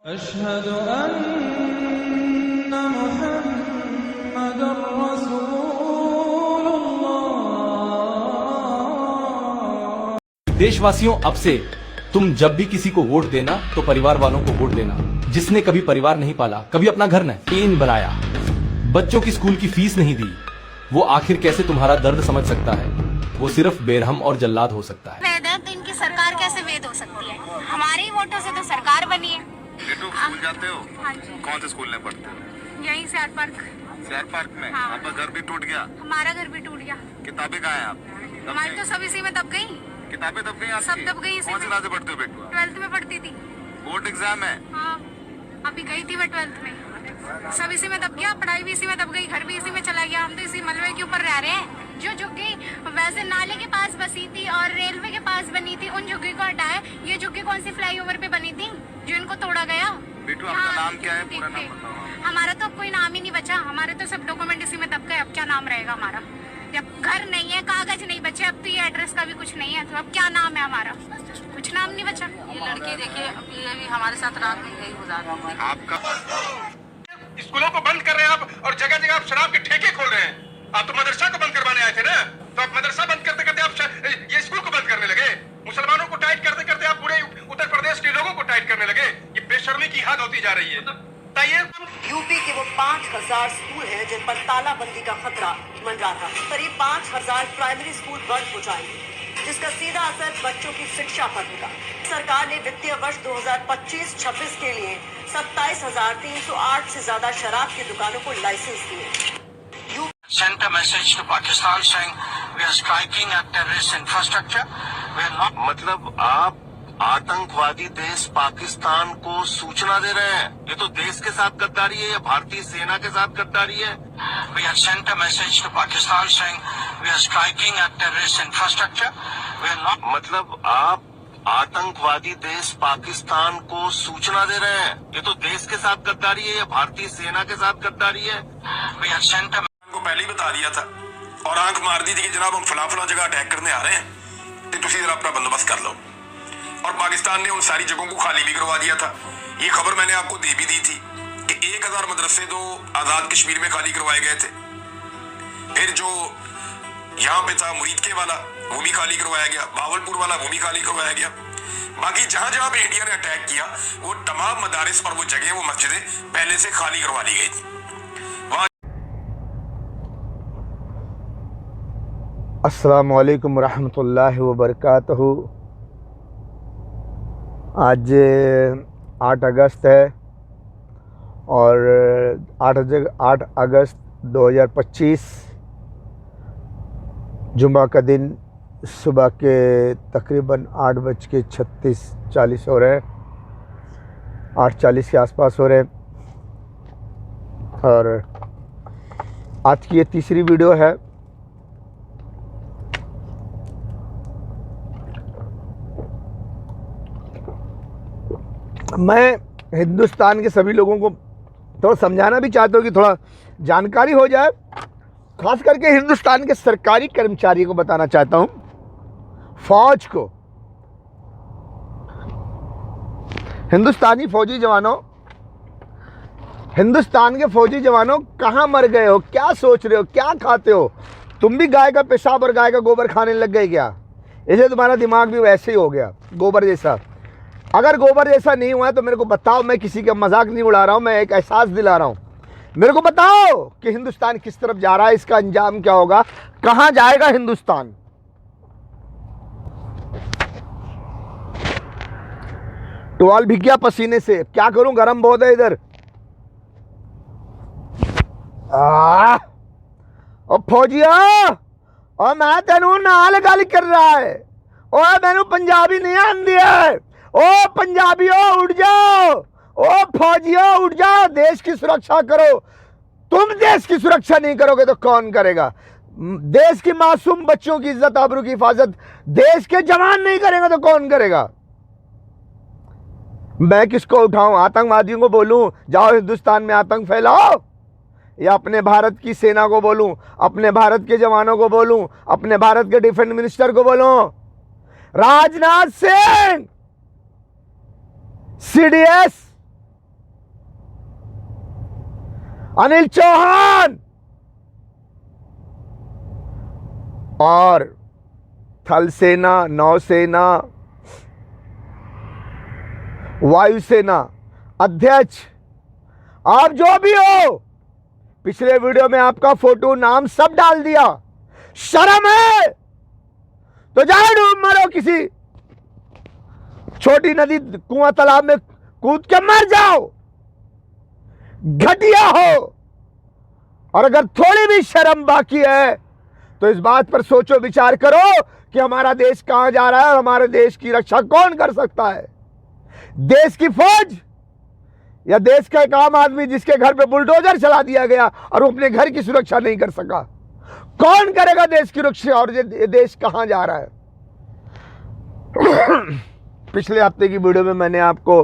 अशहदु अन्ना मुहम्मदुर रसूलुल्लाह। देशवासियों, अब से तुम जब भी किसी को वोट देना तो परिवार वालों को वोट देना। जिसने कभी परिवार नहीं पाला, कभी अपना घर नहीं बनाया, बच्चों की स्कूल की फीस नहीं दी, वो आखिर कैसे तुम्हारा दर्द समझ सकता है? वो सिर्फ बेरहम और जल्लाद हो सकता है। वेद है तो इनकी सरकार कैसे वेद हो सकती है? हमारे ही वोटों से तो सरकार बनी है। बेटू स्कूल जाते हो? हाँ जी। कौन से स्कूल में पढ़ते हो? यहीं से आर पार्क। शहर पार्क में? हाँ। आपका घर भी टूट गया? हमारा घर भी टूट गया। किताबें कहाँ हैं आप? हमारी तो सब इसी में दब गई। किताबें दब गई आपकी? सब दब गई इसी कौन सी में। क्लास से पढ़ते हो बेटू आप? 12th में पढ़ती थी। बोर्ड एग्जाम है? हाँ, अभी गई थी मैं 12th में। सब इसी में दब गया, पढ़ाई भी इसी में दब गई, घर भी इसी में चला गया। हम तो इसी मलबे के ऊपर रह रहे हैं। जो झुग्गी वैसे नाले के पास बसी थी और रेलवे के पास बनी थी, उन झुग्गी को हटाए। ये झुग्गी कौन सी फ्लाईओवर पे बनी थी जो इनको तोड़ा गया? बेटू आपका नाम क्या है? पूरा नाम बताओ। हमारा तो अब कोई नाम ही नहीं बचा। हमारे तो सब डॉक्यूमेंट इसी में दब गए। अब क्या नाम रहेगा हमारा? जब घर नहीं है, कागज नहीं बचे, अब तो ये एड्रेस का भी कुछ नहीं है, तो अब क्या नाम है हमारा? कुछ नाम नहीं बचा। ये लड़के देखिए, ये भी हमारे साथ रात में यही गुजार रहे हैं। आपका स्कूलों को बंद कर रहे हैं आप, और जगह जगह आप शराब के ठेके खोल रहे हैं। आप तो मदरसा को बंद करवाने आए थे ना, तो आप मदरसा बंद करते करते आप ये स्कूल को बंद करने लगे। मुसलमानों को टाइट करते करते आप पूरे उत्तर प्रदेश के लोगों को टाइट करने लगे। ये बेशर्मी की हद होती जा रही है। बताइए, यूपी के वो 5000 स्कूल हैं जिन पर तालाबंदी का खतरा मंडरा रहा है। करीब 5000 प्राइमरी स्कूल बंद हो जाएंगे, जिसका सीधा असर बच्चों की शिक्षा पर होगा। सरकार ने वित्तीय वर्ष 2025-26 के लिए 27,308 से ज्यादा शराब की दुकानों को लाइसेंस दिए। Sent a message to Pakistan saying we are striking at terrorist infrastructure. We are not. मतलब आप आतंकवादी देश पाकिस्तान को सूचना दे रहे हैं? ये तो देश के साथ गद्दारी है, या भारतीय सेना के साथ गद्दारी है? We have sent a message to Pakistan saying we are striking at terrorist infrastructure. We are not. मतलब आप आतंकवादी देश पाकिस्तान को सूचना दे रहे हैं? ये तो देश के साथ गद्दारी है, या भारतीय सेना के साथ गद्दारी है? We have sent a को पहले ही बता दिया था और आंख मार दी थी कि जनाब हम फला जगह अटैक करने आ रहे हैं, तो तुसी जरा अपना बंदोबस्त कर लो। और पाकिस्तान ने उन सारी जगहों को खाली भी करवा दिया था। ये खबर मैंने आपको दे भी दी थी कि 1000 मदरसे तो आजाद कश्मीर में खाली करवाए गए थे। फिर जो यहाँ पे था मुरीदके वाला, वो भी खाली करवाया गया। बावलपुर वाला, वो भी खाली करवाया गया। बाकी जहां जहां पे इंडिया ने अटैक किया, वो तमाम मदारिस और वो जगह, वो मस्जिदें पहले से खाली करवा ली गई थी। अस्सलामु अलैकुम रहमतुल्लाहि व बरकातहू। आज 8 अगस्त है और 8 अगस्त 2025 जुम्मा का दिन सुबह के तकरीबन 8:36 हो रहे हैं, 8:40 के आसपास हो रहे हैं। और आज की ये तीसरी वीडियो है। मैं हिंदुस्तान के सभी लोगों को थोड़ा समझाना भी चाहता हूँ कि थोड़ा जानकारी हो जाए। खास करके हिंदुस्तान के सरकारी कर्मचारी को बताना चाहता हूँ, फौज को। हिंदुस्तानी फौजी जवानों, हिंदुस्तान के फौजी जवानों, कहाँ मर गए हो? क्या सोच रहे हो? क्या खाते हो? तुम भी गाय का पेशाब और गाय का गोबर खाने लग गए क्या? इसे तुम्हारा दिमाग भी वैसे ही हो गया, गोबर जैसा। अगर गोबर जैसा नहीं हुआ है तो मेरे को बताओ। मैं किसी का मजाक नहीं उड़ा रहा हूँ, मैं एक एहसास दिला रहा हूँ। मेरे को बताओ कि हिंदुस्तान किस तरफ जा रहा है, इसका अंजाम क्या होगा, कहाँ जाएगा हिंदुस्तान। टुवाल भीग गया पसीने से, क्या करूं, गर्म बहुत है इधर। ओ फौजिया, और मैं तेनू नाल गल कर रहा है। और मैनू पंजाबी नहीं आंदी है। ओ पंजाबियों उठ जाओ, ओ फौजियों उठ जाओ, देश की सुरक्षा करो। तुम देश की सुरक्षा नहीं करोगे तो कौन करेगा? देश की मासूम बच्चों की इज्जत आबरू की हिफाजत देश के जवान नहीं करेंगे तो कौन करेगा? मैं किसको उठाऊं? आतंकवादियों को बोलूं जाओ हिंदुस्तान में आतंक फैलाओ, या अपने भारत की सेना को बोलूं, अपने भारत के जवानों को बोलूं, अपने भारत के डिफेंस मिनिस्टर को बोलूं? राजनाथ सिंह, सीडीएस अनिल चौहान और थल सेना, नौसेना, वायुसेना अध्यक्ष, आप जो भी हो, पिछले वीडियो में आपका फोटो, नाम सब डाल दिया। शर्म है तो जाओ डूब मरो, किसी छोटी नदी, कुआं, तालाब में कूद के मर जाओ, घटिया हो। और अगर थोड़ी भी शर्म बाकी है तो इस बात पर सोचो, विचार करो कि हमारा देश कहां जा रहा है और हमारे देश की रक्षा कौन कर सकता है। देश की फौज या देश का एक आम आदमी जिसके घर पे बुलडोजर चला दिया गया और वो अपने घर की सुरक्षा नहीं कर सका, कौन करेगा देश की रक्षा? और ये देश कहां जा रहा है? पिछले हफ्ते की वीडियो में मैंने आपको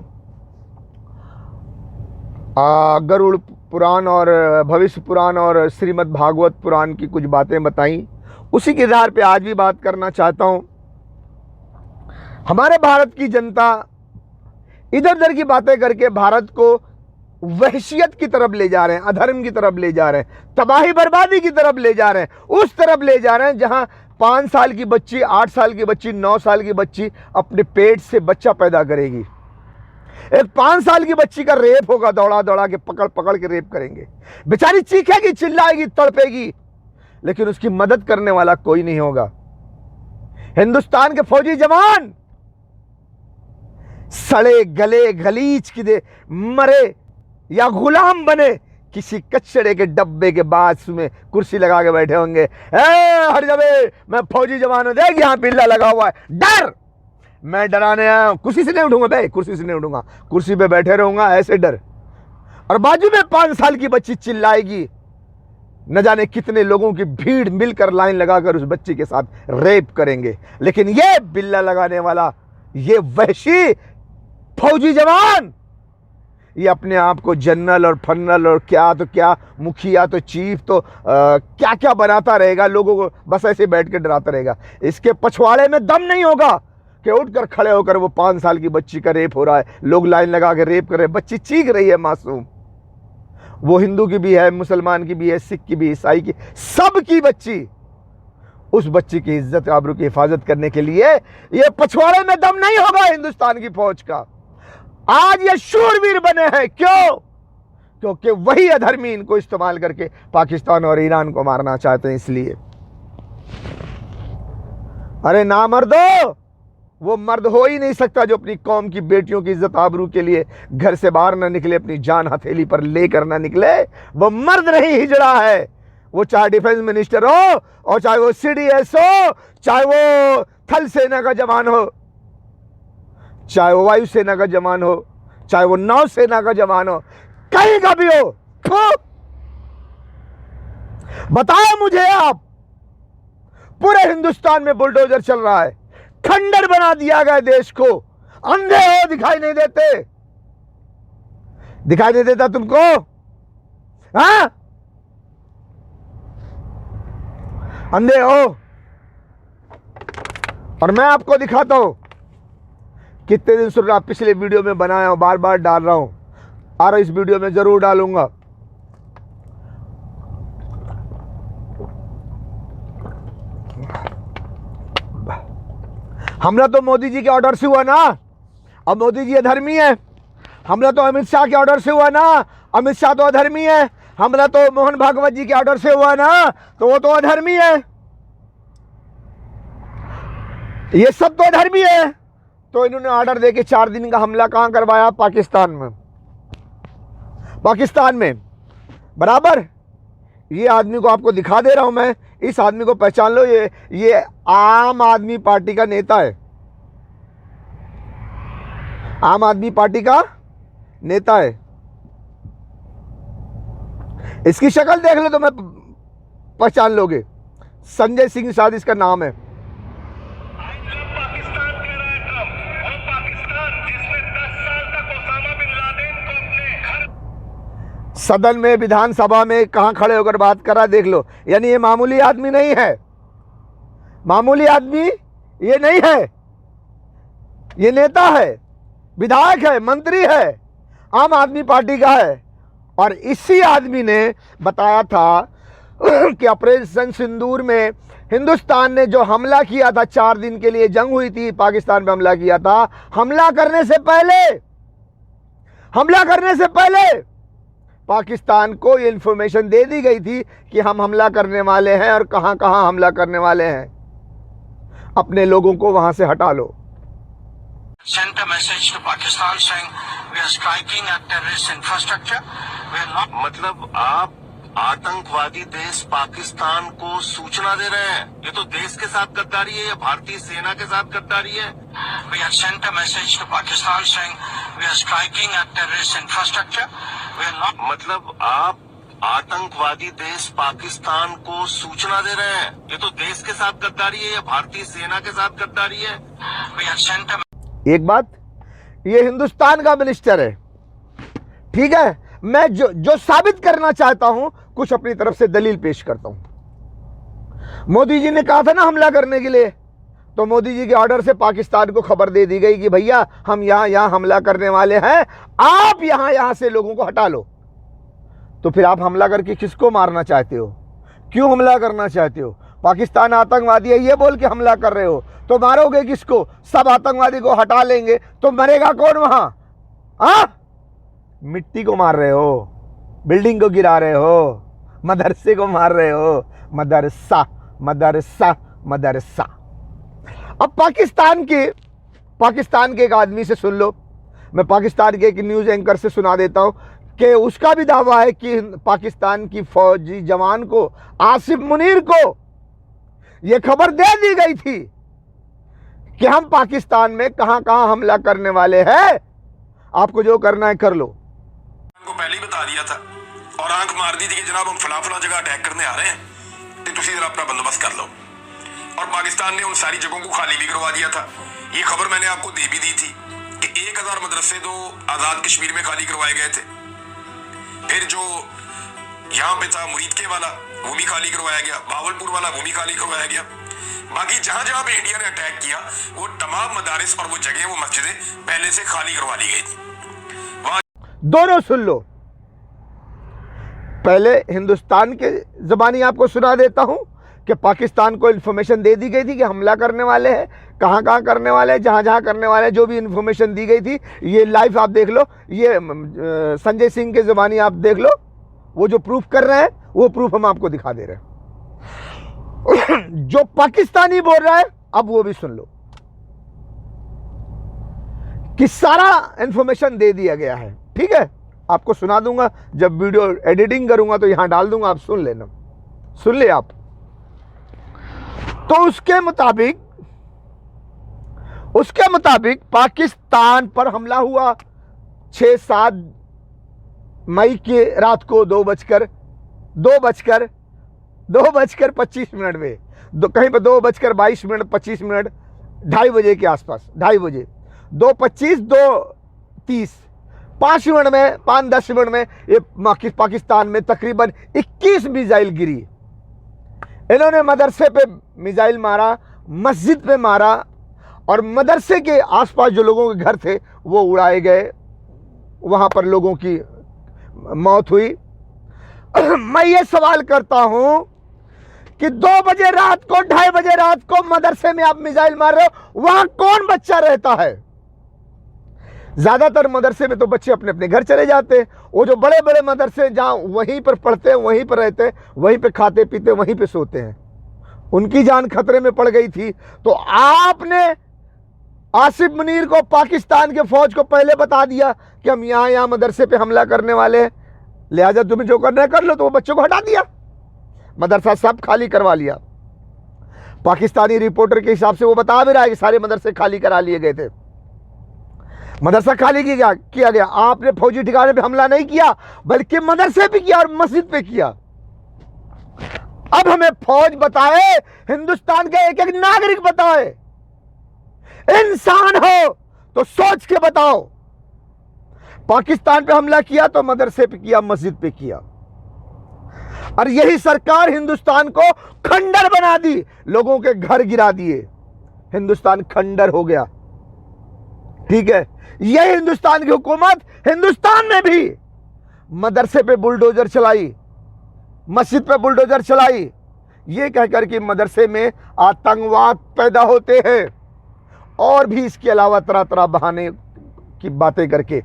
गरुड़ पुराण और भविष्य पुराण और श्रीमद् भागवत पुराण की कुछ बातें बताई। उसी के आधार पे आज भी बात करना चाहता हूं। हमारे भारत की जनता इधर उधर की बातें करके भारत को वहशियत की तरफ ले जा रहे हैं, अधर्म की तरफ ले जा रहे हैं, तबाही बर्बादी की तरफ ले जा रहे हैं, उस तरफ ले जा रहे हैं जहां 5 साल की बच्ची, 8 साल की बच्ची, 9 साल की बच्ची अपने पेट से बच्चा पैदा करेगी। एक 5 साल की बच्ची का रेप होगा, दौड़ा दौड़ा के पकड़ पकड़ के रेप करेंगे। बेचारी चीखेगी, चिल्लाएगी, तड़पेगी, लेकिन उसकी मदद करने वाला कोई नहीं होगा। हिंदुस्तान के फौजी जवान सड़े गले गलीच की दे मरे या गुलाम बने किसी कचड़े के डब्बे के बास में कुर्सी लगा के बैठे होंगे। हर जगह मैं फौजी जवान हूं, देख यहां बिल्ला लगा हुआ है, डर, मैं डराने आया हूं, कुर्सी से नहीं उठूंगा भाई, कुर्सी से नहीं उठूंगा, कुर्सी पे बैठे रहूंगा, ऐसे डर। और बाजू में 5 साल की बच्ची चिल्लाएगी, न जाने कितने लोगों की भीड़ मिलकर लाइन लगाकर उस बच्ची के साथ रेप करेंगे। लेकिन ये बिल्ला लगाने वाला, ये वहशी फौजी जवान, ये अपने आप को जनरल और फनरल और क्या तो क्या, मुखिया तो चीफ तो क्या क्या बनाता रहेगा, लोगों को बस ऐसे बैठ के डराता रहेगा। इसके पछवाड़े में दम नहीं होगा कि उठकर खड़े होकर वो 5 साल की बच्ची का रेप हो रहा है, लोग लाइन लगा के रेप कर रहे हैं, बच्ची चीख रही है मासूम। वो हिंदू की भी है, मुसलमान की भी है, सिख की भी, ईसाई की, सबकी बच्ची। उस बच्ची की इज्जत आबरू की हिफाजत करने के लिए ये पछवाड़े में दम नहीं होगा हिंदुस्तान की फौज का। आज ये शूरवीर बने हैं, क्यों? क्योंकि वही अधर्मी इनको इस्तेमाल करके पाकिस्तान और ईरान को मारना चाहते हैं, इसलिए। अरे ना मर्दो, वो मर्द हो ही नहीं सकता जो अपनी कौम की बेटियों की इज्जत आबरू के लिए घर से बाहर ना निकले, अपनी जान हथेली पर लेकर ना निकले, वो मर्द नहीं, हिजड़ा है। वो चाहे डिफेंस मिनिस्टर हो और चाहे वो सीडीएस हो, चाहे वो थल सेना का जवान हो, चाहे वो वायुसेना का जवान हो, चाहे वो नौसेना का जवान हो, कहीं का भी हो। बताओ मुझे आप, पूरे हिंदुस्तान में बुलडोजर चल रहा है, खंडर बना दिया गया देश को, अंधे हो, दिखाई नहीं देते? दिखाई नहीं देता तुमको? हाँ, अंधे हो। और मैं आपको दिखाता हूं, कितने दिन सुन रहा, पिछले वीडियो में बनाया हूं, बार बार डाल रहा हूं, और इस वीडियो में जरूर डालूंगा। हमला तो मोदी जी के ऑर्डर से हुआ ना, अब मोदी जी अधर्मी है। हमला तो अमित शाह के ऑर्डर से हुआ ना, अमित शाह तो अधर्मी है। हमला तो मोहन भागवत जी के ऑर्डर से हुआ ना, तो वो तो अधर्मी है। ये सब तो अधर्मी है। तो इन्होंने ऑर्डर देके 4 दिन का हमला कहां करवाया? पाकिस्तान में। पाकिस्तान में बराबर। ये आदमी को आपको दिखा दे रहा हूं मैं, इस आदमी को पहचान लो, ये आम आदमी पार्टी का नेता है, आम आदमी पार्टी का नेता है। इसकी शक्ल देख लो तो मैं पहचान लोगे, संजय सिंह शायद इसका नाम है। सदन में, विधानसभा में कहां खड़े होकर बात कर रहा, देख लो। यानी ये मामूली आदमी नहीं है, मामूली आदमी ये नहीं है, ये नेता है, विधायक है, मंत्री है, आम आदमी पार्टी का है। और इसी आदमी ने बताया था कि ऑपरेशन सिंदूर में हिंदुस्तान ने जो हमला किया था, 4 दिन के लिए जंग हुई थी, पाकिस्तान पे हमला किया था, हमला करने से पहले पाकिस्तान को ये इंफॉर्मेशन दे दी गई थी कि हम हमला करने वाले हैं और कहां कहां हमला करने वाले हैं, अपने लोगों को वहां से हटा लो। Sent a message to Pakistan saying we are striking at terrorist infrastructure. We are not. मतलब आप आतंकवादी देश पाकिस्तान को सूचना दे रहे हैं? ये तो देश के साथ गद्दारी है, ये भारतीय सेना के साथ गद्दारी है। We have sent a message to Pakistan saying we are striking at terrorist infrastructure. We are not. मतलब आप आतंकवादी देश पाकिस्तान को सूचना दे रहे हैं? ये तो देश के साथ गद्दारी है, ये भारतीय सेना के साथ गद्दारी है। We have sent a. एक बात, ये हिंदुस्तान का मिनिस्टर है, ठीक है। मैं जो साबित करना चाहता हूं, कुछ अपनी तरफ से दलील पेश करता हूं। मोदी जी ने कहा था ना हमला करने के लिए, तो मोदी जी के ऑर्डर से पाकिस्तान को खबर दे दी गई कि भैया हम यहां हमला करने वाले हैं, आप यहां से लोगों को हटा लो। तो फिर आप हमला करके किसको मारना चाहते हो? क्यों हमला करना चाहते हो? पाकिस्तान आतंकवादी है ये बोल के हमला कर रहे हो, तो मारोगे किसको? सब आतंकवादी को हटा लेंगे तो मरेगा कौन वहां? मिट्टी को मार रहे हो, बिल्डिंग को गिरा रहे हो, मदरसे को मार रहे हो। मदरसा मदरसा मदरसा। अब पाकिस्तान के एक आदमी से सुन लो, मैं पाकिस्तान के एक न्यूज एंकर से सुना देता हूं कि उसका भी दावा है कि पाकिस्तान की फौजी जवान को, आसिफ मुनीर को, यह खबर दे दी गई थी कि हम पाकिस्तान में कहां कहां हमला करने वाले हैं, आपको जो करना है कर लो। को पहले ही बता दिया था और आंख मार दी थी कि जनाब हम फला जगह अटैक करने आ रहे हैं, तो तुसी जरा अपना बंदोबस्त कर लो। और पाकिस्तान ने उन सारी जगहों को खाली भी करवा दिया था। ये खबर मैंने आपको दे भी दी थी कि 1000 मदरसे तो आजाद कश्मीर में खाली करवाए गए थे। फिर जो यहाँ पे था मुरीदके वाला, वो भी खाली करवाया गया, बावलपुर वाला वो भी खाली करवाया गया। बाकी जहां जहां पे इंडिया ने अटैक किया, वो तमाम मदारिस और वो जगह, वो मस्जिदें पहले से खाली करवा ली गई थी। दोनों सुन लो। पहले हिंदुस्तान के ज़बानी आपको सुना देता हूं कि पाकिस्तान को इन्फॉर्मेशन दे दी गई थी कि हमला करने वाले हैं, कहां कहां करने वाले हैं, जहां जहां करने वाले हैं, जो भी इन्फॉर्मेशन दी गई थी, ये लाइव आप देख लो। ये संजय सिंह के ज़बानी आप देख लो, वो जो प्रूफ कर रहे हैं वो प्रूफ हम आपको दिखा दे रहे हैं। जो पाकिस्तानी बोल रहा है अब वो भी सुन लो कि सारा इन्फॉर्मेशन दे दिया गया है, ठीक है। आपको सुना दूंगा, जब वीडियो एडिटिंग करूंगा तो यहां डाल दूंगा, आप सुन लेना, सुन ले आप। तो उसके मुताबिक पाकिस्तान पर हमला हुआ 6-7 मई के रात को 2:25 में, कहीं पर 2:22, 25 मिनट, 2:30 बजे के आसपास, 2:30 बजे, 2:25, 2:30, 5 मिनट में, 5-10 मिनट में ये पाकिस्तान में तकरीबन 21 मिसाइल गिरी। इन्होंने मदरसे पे मिसाइल मारा, मस्जिद पे मारा, और मदरसे के आसपास जो लोगों के घर थे वो उड़ाए गए, वहां पर लोगों की मौत हुई। मैं ये सवाल करता हूं कि 2 बजे रात को, 2:30 बजे रात को मदरसे में आप मिसाइल मार रहे हो, वहां कौन बच्चा रहता है? ज्यादातर मदरसे में तो बच्चे अपने अपने घर चले जाते हैं। वो जो बड़े बड़े मदरसे जहां वहीं पर पढ़ते हैं, वहीं पर रहते हैं, वहीं पे खाते पीते, वहीं पे सोते हैं, उनकी जान खतरे में पड़ गई थी। तो आपने आसिफ मुनीर को, पाकिस्तान के फौज को पहले बता दिया कि हम यहां मदरसे पे हमला करने वाले हैं, लिहाजा तुम्हें जो करना है कर लो। तो वो बच्चों को हटा दिया, मदरसा सब खाली करवा लिया। पाकिस्तानी रिपोर्टर के हिसाब से वो बता भी रहा है कि सारे मदरसे खाली करा लिए गए थे। मदरसा खाली किया गया। आपने फौजी ठिकाने पे हमला नहीं किया, बल्कि मदरसे पे किया और मस्जिद पे किया। अब हमें फौज बताए, हिंदुस्तान के एक एक नागरिक बताए, इंसान हो तो सोच के बताओ। पाकिस्तान पे हमला किया तो मदरसे पे किया, मस्जिद पे किया, और यही सरकार हिंदुस्तान को खंडर बना दी, लोगों के घर गिरा दिए, हिंदुस्तान खंडर हो गया, ठीक है। यही हिंदुस्तान की हुकूमत हिंदुस्तान में भी मदरसे पे बुलडोजर चलाई, मस्जिद पे बुलडोजर चलाई, ये कहकर कि मदरसे में आतंकवाद पैदा होते हैं, और भी इसके अलावा तरह तरह बहाने की बातें करके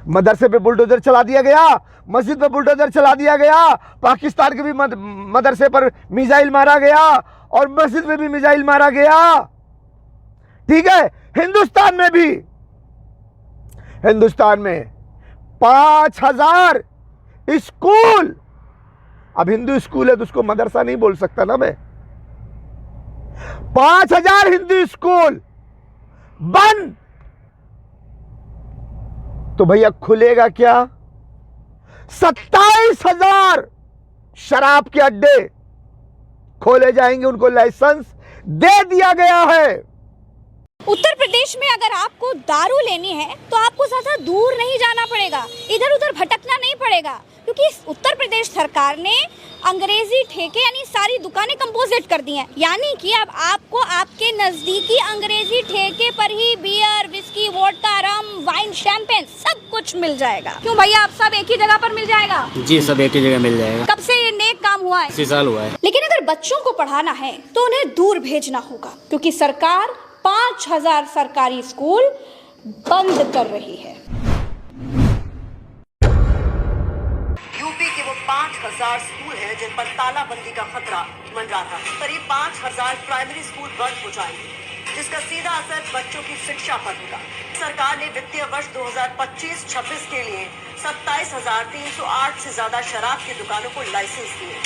मदरसे पे बुलडोजर चला दिया गया, मस्जिद पे बुलडोजर चला दिया गया, पाकिस्तान के भी मदरसे पर मिसाइल मारा गया और मस्जिद में भी मिसाइल मारा गया। ठीक है, हिंदुस्तान में 5000 स्कूल, अब हिंदू स्कूल है तो उसको मदरसा नहीं बोल सकता ना मैं, 5000 हिंदू स्कूल बंद, तो भैया खुलेगा क्या? 27,000 शराब के अड्डे खोले जाएंगे, उनको लाइसेंस दे दिया गया है। उत्तर प्रदेश में अगर आपको दारू लेनी है तो आपको ज्यादा दूर नहीं जाना पड़ेगा, इधर उधर भटकना नहीं पड़ेगा, क्योंकि उत्तर प्रदेश सरकार ने अंग्रेजी ठेके यानी सारी दुकानें कंपोजिट कर दी हैं, यानी कि अब आपको आपके नजदीकी अंग्रेजी ठेके पर ही बियर, विस्की, वोडका, रम, वाइन, शैंपेन सब कुछ मिल जाएगा। क्यों भैया, आप सब एक ही जगह पर मिल जाएगा? जी, सब एक ही जगह मिल जाएगा। कब से ये नेक काम हुआ है? 80 साल हुआ है। लेकिन अगर बच्चों को पढ़ाना है तो उन्हें दूर भेजना होगा, क्योंकि सरकार 5000 सरकारी स्कूल बंद कर रही है। यूपी के वो 5000 स्कूल हैं जिन पर तालाबंदी का खतरा मंडरा था। करीब 5000 प्राइमरी स्कूल बंद हो जाएंगे, जिसका सीधा असर बच्चों की शिक्षा पर होगा। सरकार ने वित्तीय वर्ष 2025-26 के लिए 27,308 से ज्यादा शराब की दुकानों को लाइसेंस दिए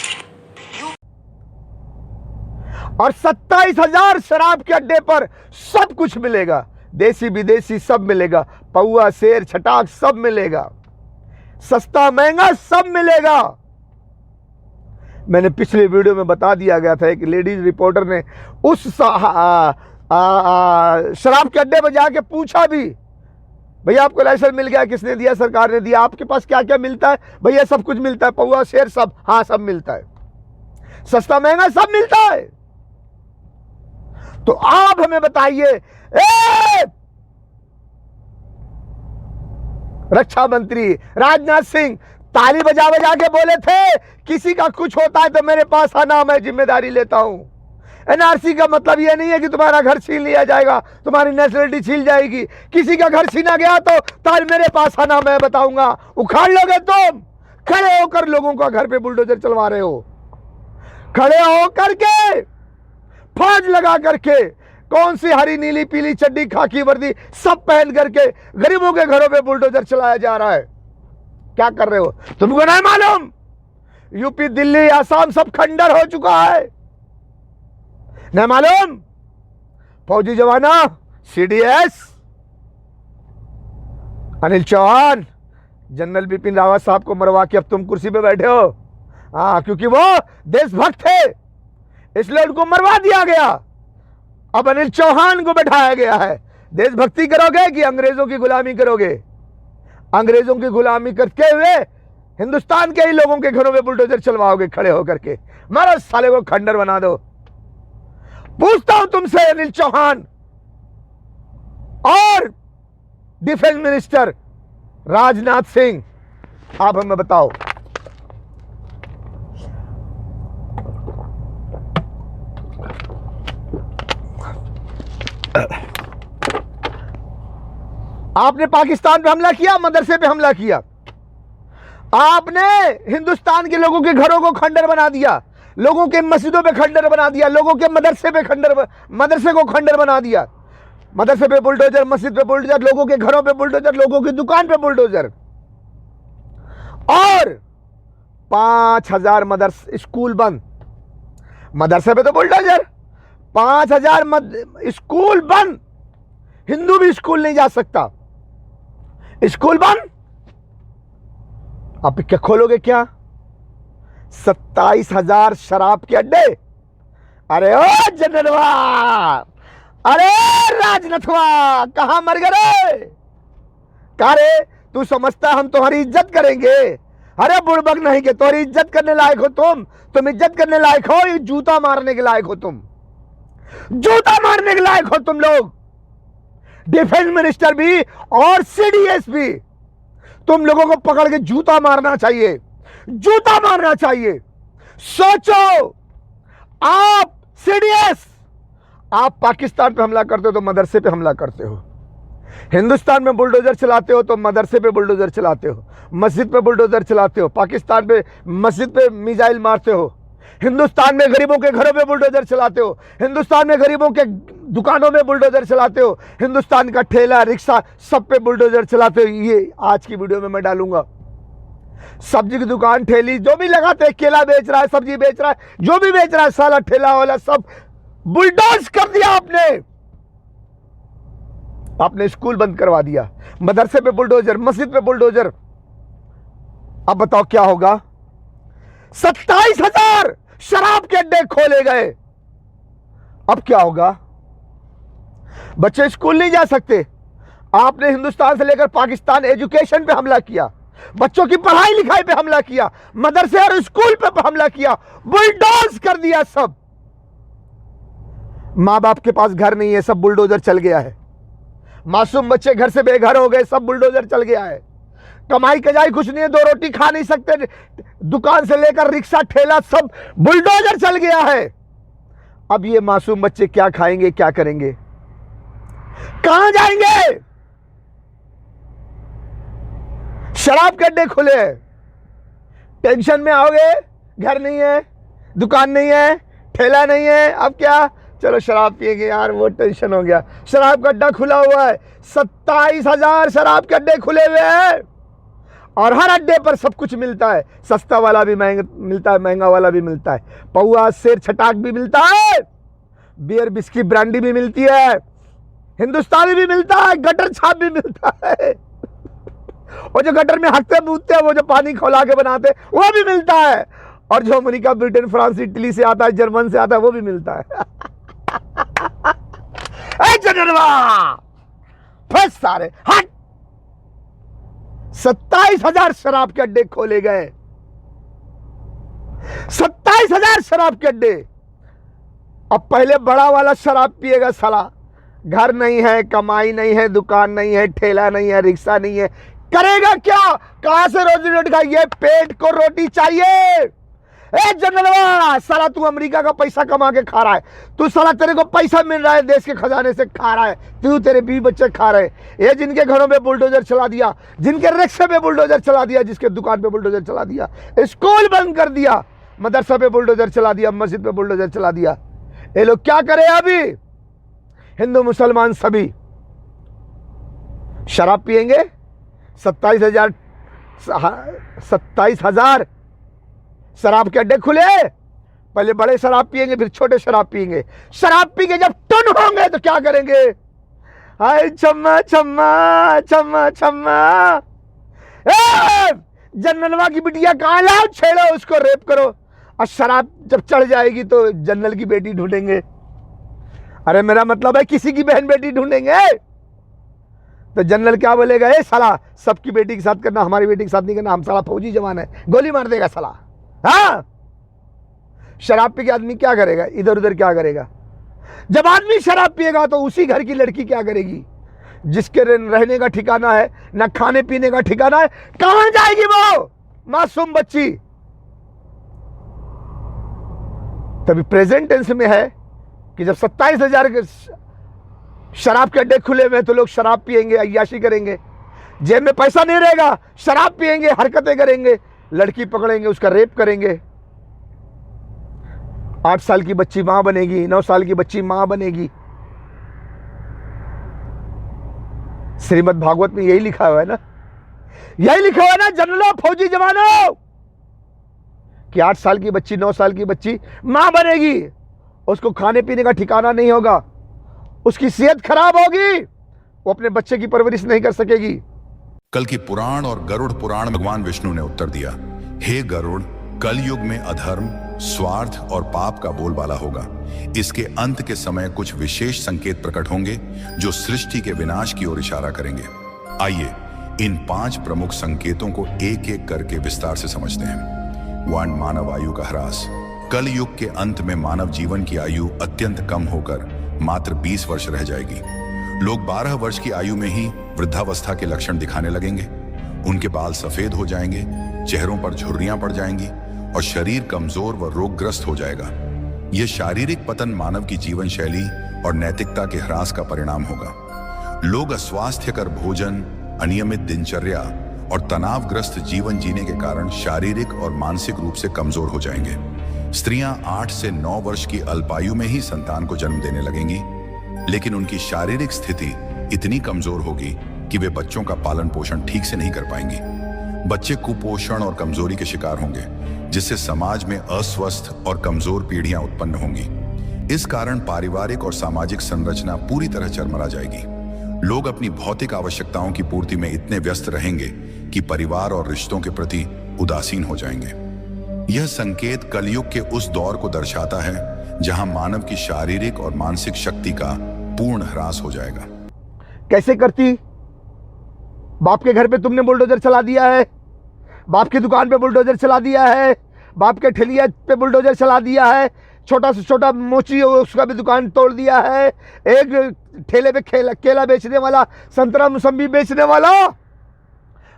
और 27,000 शराब के अड्डे पर सब कुछ मिलेगा, देसी विदेशी सब मिलेगा, पौआ, शेर, छटाक सब मिलेगा, सस्ता महंगा सब मिलेगा। मैंने पिछले वीडियो में बता दिया गया था, एक लेडीज रिपोर्टर ने उस शराब के अड्डे पर जाके पूछा भी, भैया आपको लाइसेंस मिल गया? किसने दिया? सरकार ने दिया। आपके पास क्या क्या मिलता है? भैया सब कुछ मिलता है, पौआ, शेर सब। हाँ, सब मिलता है, सस्ता महंगा सब मिलता है। तो आप हमें बताइए, रक्षा मंत्री राजनाथ सिंह ताली बजा बजा के बोले थे, किसी का कुछ होता है तो मेरे पास आना, मैं जिम्मेदारी लेता हूं। एनआरसी का मतलब यह नहीं है कि तुम्हारा घर छीन लिया जाएगा, तुम्हारी नेशनलिटी छीन जाएगी। किसी का घर छीना गया तो ताल मेरे पास आना, मैं बताऊंगा। उखाड़ लोगे तुम, खड़े होकर लोगों का घर पे बुलडोजर चलवा रहे हो, खड़े होकर के, फौज लगा करके, कौन सी हरी नीली पीली चड्डी, खाकी वर्दी सब पहन करके गरीबों के घरों पे बुलडोजर चलाया जा रहा है। क्या कर रहे हो? तुमको नहीं मालूम? यूपी, दिल्ली, आसाम सब खंडर हो चुका है, नहीं मालूम? फौजी जवाना, सीडीएस, अनिल चौहान, जनरल बिपिन रावत साहब को मरवा के अब तुम कुर्सी पे बैठे हो। हाँ, क्योंकि वो देशभक्त थे इसलिए उनको मरवा दिया गया। अब अनिल चौहान को बैठाया गया है। देशभक्ति करोगे कि अंग्रेजों की गुलामी करोगे? अंग्रेजों की गुलामी करते हुए हिंदुस्तान के ही लोगों के घरों में बुलडोजर चलवाओगे खड़े होकर के? मारो साले को, खंडर बना दो। पूछता हूं तुमसे, अनिल चौहान और डिफेंस मिनिस्टर राजनाथ सिंह, आप हमें बताओ, आपने पाकिस्तान पे हमला किया, मदरसे पे हमला किया, आपने हिंदुस्तान के लोगों के घरों को खंडर बना दिया, लोगों के मस्जिदों पे खंडर बना दिया, लोगों के मदरसे पे मदरसे को खंडर बना दिया। मदरसे पे बुलडोजर, मस्जिद पे बुलडोजर, लोगों के घरों पे बुलडोजर, लोगों की दुकान पे बुलडोजर, और 5000 मदरसे स्कूल बंद। मदरसे पे तो बुलडोजर, 5000 स्कूल बंद। हिंदू भी स्कूल नहीं जा सकता, स्कूल बंद। आप क्या खोलोगे क्या? 27,000 शराब के अड्डे। अरे ओ जनरलवा, अरे राजनाथवा, कहां मर गए? कहा रे, तू समझता हम तुम्हारी इज्जत करेंगे? अरे बुड़बक नहीं के तुम्हारी इज्जत करने लायक हो तुम इज्जत करने लायक हो, ये जूता मारने के लायक हो, तुम जूता मारने के लायक हो तुम लोग। डिफेंस मिनिस्टर भी और सीडीएस भी, तुम लोगों को पकड़ के जूता मारना चाहिए, जूता मारना चाहिए। सोचो, आप सीडीएस, आप पाकिस्तान पे हमला करते हो तो मदरसे पे हमला करते हो, हिंदुस्तान में बुलडोजर चलाते हो तो मदरसे पे बुलडोजर चलाते हो, मस्जिद पे बुलडोजर चलाते हो, पाकिस्तान पे मस्जिद पे मिसाइल मारते हो, हिंदुस्तान में गरीबों के घरों पे बुलडोजर चलाते हो, हिंदुस्तान में गरीबों के दुकानों में बुलडोजर चलाते हो, हिंदुस्तान का ठेला रिक्शा सब पे बुलडोजर चलाते हो। ये आज की वीडियो में मैं डालूंगा। सब्जी की दुकान, ठेली, जो भी लगाते हैं, केला बेच रहा है, सब्जी बेच रहा है, जो भी बेच रहा है, साला ठेला वाला सब बुलडोज कर दिया आपने स्कूल बंद करवा दिया, मदरसे पे बुलडोजर, मस्जिद पे बुलडोजर। अब बताओ क्या होगा? 27,000 शराब के अड्डे खोले गए। अब क्या होगा? बच्चे स्कूल नहीं जा सकते। आपने हिंदुस्तान से लेकर पाकिस्तान एजुकेशन पे हमला किया, बच्चों की पढ़ाई लिखाई पे हमला किया, मदरसे और स्कूल पे हमला किया, बुलडोज कर दिया सब। मां बाप के पास घर नहीं है, सब बुलडोजर चल गया है। मासूम बच्चे घर से बेघर हो गए, सब बुलडोजर चल गया है। कमाई कजाई कुछ नहीं है, 2 रोटी खा नहीं सकते, दुकान से लेकर रिक्शा ठेला सब बुलडोजर चल गया है। अब ये मासूम बच्चे क्या खाएंगे, क्या करेंगे, कहां जाएंगे? शराब के अड्डे खुले हैं, टेंशन में आओगे, घर नहीं है, दुकान नहीं है, ठेला नहीं है, अब क्या? चलो शराब पिएंगे यार, वो टेंशन हो गया। शराब का अड्डा खुला हुआ है, 27,000 शराब के अड्डे खुले हुए हैं और हर अड्डे पर सब कुछ मिलता है। सस्ता वाला भी महंगा मिलता है, महंगा वाला भी मिलता है, पौआ शेर छटाक भी मिलता है, बियर बिस्की ब्रांडी भी मिलती है, हिंदुस्तानी भी मिलता है, गटर छाप भी मिलता है, और जो गटर में हकते बूतते हैं, वो जो पानी खौला के बनाते हैं, वो भी मिलता है, और जो अमेरिका, ब्रिटेन, फ्रांस, इटली से आता है, जर्मन से आता है, वो भी मिलता है। फंस सारे हट। 27,000 शराब के अड्डे खोले गए, 27,000 शराब के अड्डे। अब पहले बड़ा वाला शराब पिएगा साला, घर नहीं है, कमाई नहीं है, दुकान नहीं है, ठेला नहीं है, रिक्शा नहीं है, करेगा क्या? कहां से रोजी रोटी खाएगा? पेट को रोटी चाहिए। ए जनरलवा, साला तू अमेरिका का पैसा कमा के खा रहा है, तू साला, तेरे को पैसा मिल रहा है देश के खजाने से, खा रहा है तू, तेरे बीवी बच्चे खा रहे। ये जिनके घरों में बुलडोजर चला दिया, जिनके रिक्शे पे बुलडोजर चला दिया, जिसके दुकान पे बुलडोजर चला दिया, स्कूल बंद कर दिया, मदरसा पे बुलडोजर चला दिया, मस्जिद पे बुलडोजर चला दिया। ये लोग क्या करे? अभी हिंदू मुसलमान सभी शराब पिएंगे। 27,000 शराब के अड्डे खुले। पहले बड़े शराब पिएंगे, फिर छोटे शराब पिएंगे। शराब पी के जब टन होंगे तो क्या करेंगे? हाय छम्मा छम्मा छम्मा छम्मा, जनरलवा की बिटिया कहां? लाओ, छेड़ो उसको, रेप करो। और शराब जब चढ़ जाएगी तो जनरल की बेटी ढूंढेंगे। अरे मेरा मतलब है किसी की बहन बेटी ढूंढेंगे तो जनरल क्या बोलेगा? ए साला, सबकी बेटी के साथ करना, हमारी बेटी के साथ नहीं करना, हम साला फौजी जवान है, गोली मार देगा साला। हाँ, शराब पी के आदमी क्या करेगा? इधर उधर क्या करेगा? जब आदमी शराब पिएगा तो उसी घर की लड़की क्या करेगी? जिसके रहने का ठिकाना है, ना खाने पीने का ठिकाना है, कहां जाएगी वो मासूम बच्ची? तभी प्रेजेंट टेंस में है कि जब 27,000 शराब के अड्डे खुले हुए तो लोग शराब पिएंगे, अय्याशी करेंगे, जेब में पैसा नहीं रहेगा, शराब पिएंगे, हरकतें करेंगे, लड़की पकड़ेंगे, उसका रेप करेंगे। 8 साल की बच्ची मां बनेगी, 9 साल की बच्ची मां बनेगी। श्रीमद् भागवत में यही लिखा हुआ है ना, यही लिखा हुआ है ना जनरलों, फौजी जवानों, कि 8 साल की बच्ची, 9 साल की बच्ची मां बनेगी, उसको खाने पीने का ठिकाना नहीं होगा, उसकी सेहत खराब होगी, वो अपने बच्चे की परवरिश नहीं कर सकेगी। कल की पुराण और गरुड़ पुराण में भगवान विष्णु ने उत्तर दिया, हे गरुड़, कलयुग में अधर्म, स्वार्थ और पाप का बोलबाला होगा। इसके अंत के समय कुछ विशेष संकेत प्रकट होंगे जो सृष्टि के विनाश की ओर इशारा करेंगे। आइए इन 5 प्रमुख संकेतों को एक एक करके विस्तार से समझते हैं। 1. मानव आयु का ह्रास। कल युग के अंत में मानव जीवन की आयु अत्यंत कम होकर मात्र 20 वर्ष रह जाएगी। लोग 12 वर्ष की आयु में ही वृद्धावस्था के लक्षण दिखाने लगेंगे। उनके बाल सफेद हो जाएंगे, चेहरों पर झुर्रियां पड़ जाएंगी और शरीर कमजोर व रोगग्रस्त हो जाएगा। यह शारीरिक पतन मानव की जीवन शैली और नैतिकता के ह्रास का परिणाम होगा। लोग अस्वास्थ्यकर भोजन, अनियमित दिनचर्या और तनावग्रस्त जीवन जीने के कारण शारीरिक और मानसिक रूप से कमजोर हो जाएंगे। स्त्रियां 8 से 9 वर्ष की अल्पायु में ही संतान को जन्म देने लगेंगी, लेकिन उनकी शारीरिक स्थिति इतनी कमजोर होगी कि वे बच्चों का पालन पोषण ठीक से नहीं कर पाएंगी। बच्चे कुपोषण और कमजोरी के शिकार होंगे, जिससे समाज में अस्वस्थ और कमजोर पीढ़ियां उत्पन्न होंगी। इस कारण पारिवारिक और सामाजिक संरचना पूरी तरह चरमरा जाएगी। लोग अपनी भौतिक आवश्यकताओं की पूर्ति में इतने व्यस्त रहेंगे कि परिवार और रिश्तों के प्रति उदासीन हो जाएंगे। यह संकेत कलयुग के उस दौर को दर्शाता है जहां मानव की शारीरिक और मानसिक शक्ति का पूर्ण ह्रास हो जाएगा। कैसे करती? बाप के घर पे तुमने बुलडोजर चला दिया है, बाप की दुकान पे बुलडोजर चला दिया है, बाप के ठेलिया पे बुलडोजर चला दिया है, छोटा से छोटा मोची हो उसका भी दुकान तोड़ दिया है, एक ठेले पे केला बेचने वाला, संतरा मौसम्बी बेचने वाला,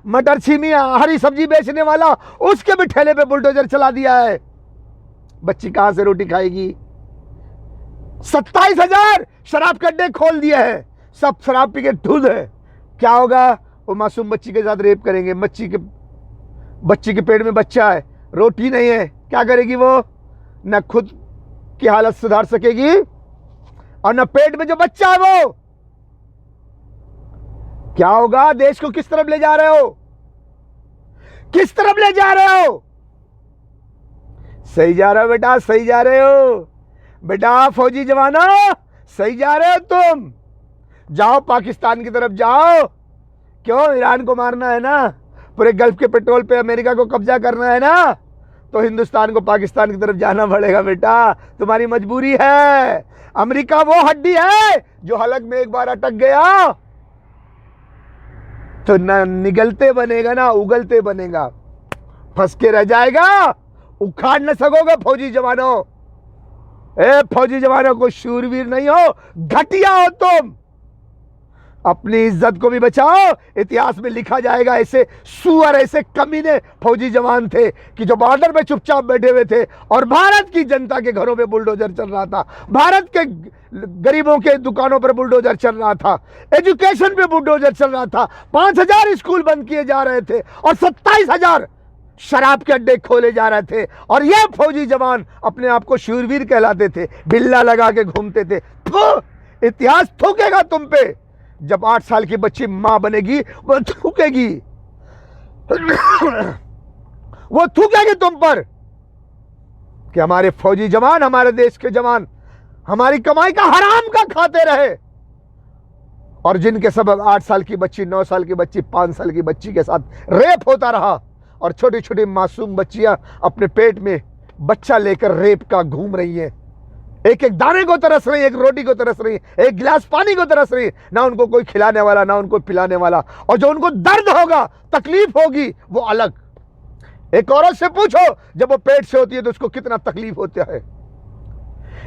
मटर छीमी हरी सब्जी बेचने वाला, उसके भी ठेले पे बुलडोजर चला दिया है। बच्ची कहां से रोटी खाएगी? 27,000 शराब के अड्डे खोल दिए हैं, सब शराब पी के धुंध है। क्या होगा? वो मासूम बच्ची के साथ रेप करेंगे। बच्ची के पेट में बच्चा है, रोटी नहीं है, क्या करेगी वो? न खुद की हालत सुधार सकेगी और न पेट में जो बच्चा है वो। क्या होगा? देश को किस तरफ ले जा रहे हो? किस तरफ ले जा रहे हो? सही जा रहे हो बेटा, सही जा रहे हो बेटा। फौजी जवानों, सही जा रहे हो तुम। जाओ पाकिस्तान की तरफ जाओ। क्यों? ईरान को मारना है ना, पूरे गल्फ के पेट्रोल पे अमेरिका को कब्जा करना है ना, तो हिंदुस्तान को पाकिस्तान की तरफ जाना पड़ेगा बेटा, तुम्हारी मजबूरी है। अमेरिका वो हड्डी है जो हलक में एक बार अटक गया तो ना निगलते बनेगा ना उगलते बनेगा, फंस के रह जाएगा, उखाड़ न सकोगे। फौजी जवानों, फौजी जवानों को शूरवीर नहीं हो, घटिया हो तुम। अपनी इज्जत को भी बचाओ। इतिहास में लिखा जाएगा ऐसे सुअर, ऐसे कमीने फौजी जवान थे कि जो बॉर्डर पे चुपचाप बैठे हुए थे और भारत की जनता के घरों पे बुलडोजर चल रहा था, भारत के गरीबों के दुकानों पर बुलडोजर चल रहा था, एजुकेशन पे बुलडोजर चल रहा था, 5,000 स्कूल बंद किए जा रहे थे और 27,000 शराब के अड्डे खोले जा रहे थे। और ये फौजी जवान अपने आप को शूरवीर कहलाते थे, बिल्ला लगा के घूमते थे। इतिहास थूकेगा तुम पे। जब 8 साल की बच्ची मां बनेगी वो थूकेगी, वो थूकेगी तुम पर कि हमारे फौजी जवान, हमारे देश के जवान हमारी कमाई का हराम का खाते रहे, और जिनके सबब 8 साल की बच्ची, 9 साल की बच्ची, 5 साल की बच्ची के साथ रेप होता रहा और छोटी छोटी मासूम बच्चियां अपने पेट में बच्चा लेकर रेप का घूम रही हैं। एक एक दाने को तरस रही है, एक रोटी को तरस रही है, एक गिलास पानी को तरस रही है। ना उनको कोई खिलाने वाला, ना उनको पिलाने वाला, और जो उनको दर्द होगा, तकलीफ होगी, वो अलग। एक औरत से पूछो जब वो पेट से होती है तो उसको कितना तकलीफ होता है।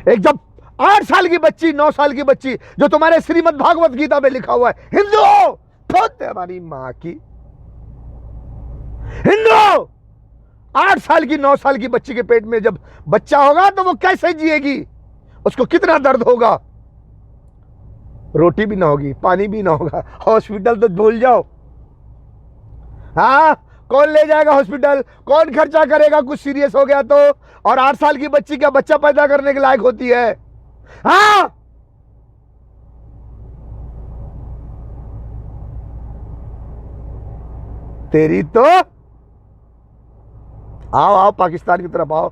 एक जब 8 साल की बच्ची, 9 साल की बच्ची, जो तुम्हारे श्रीमद् भागवत गीता में लिखा हुआ है, हिंदू हमारी मां की हिंदू, 8 साल की, 9 साल की बच्ची के पेट में जब बच्चा होगा तो वो कैसे जिएगी? उसको कितना दर्द होगा? रोटी भी ना होगी, पानी भी ना होगा, हॉस्पिटल तो भूल जाओ। हाँ, कौन ले जाएगा हॉस्पिटल? कौन खर्चा करेगा कुछ सीरियस हो गया तो? और 8 साल की बच्ची क्या बच्चा पैदा करने के लायक होती है? हाँ, तेरी तो। आओ आओ पाकिस्तान की तरफ आओ,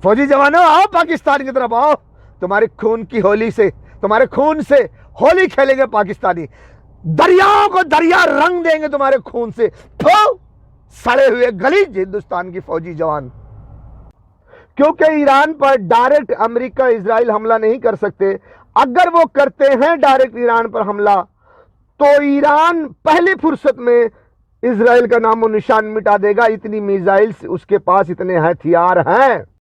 फौजी जवानों आओ पाकिस्तान की तरफ आओ। तुम्हारे खून की होली से, तुम्हारे खून से होली खेलेंगे पाकिस्तानी, दरियाओं को दरिया रंग देंगे तुम्हारे खून से। सड़े हुए गलीज हिंदुस्तान की फौजी जवान। क्योंकि ईरान पर डायरेक्ट अमेरिका, इजराइल हमला नहीं कर सकते। अगर वो करते हैं डायरेक्ट ईरान पर हमला, तो ईरान पहली फुर्सत में इजराइल का नामो निशान मिटा देगा। इतनी मिसाइल्स उसके पास, इतने हथियार हैं।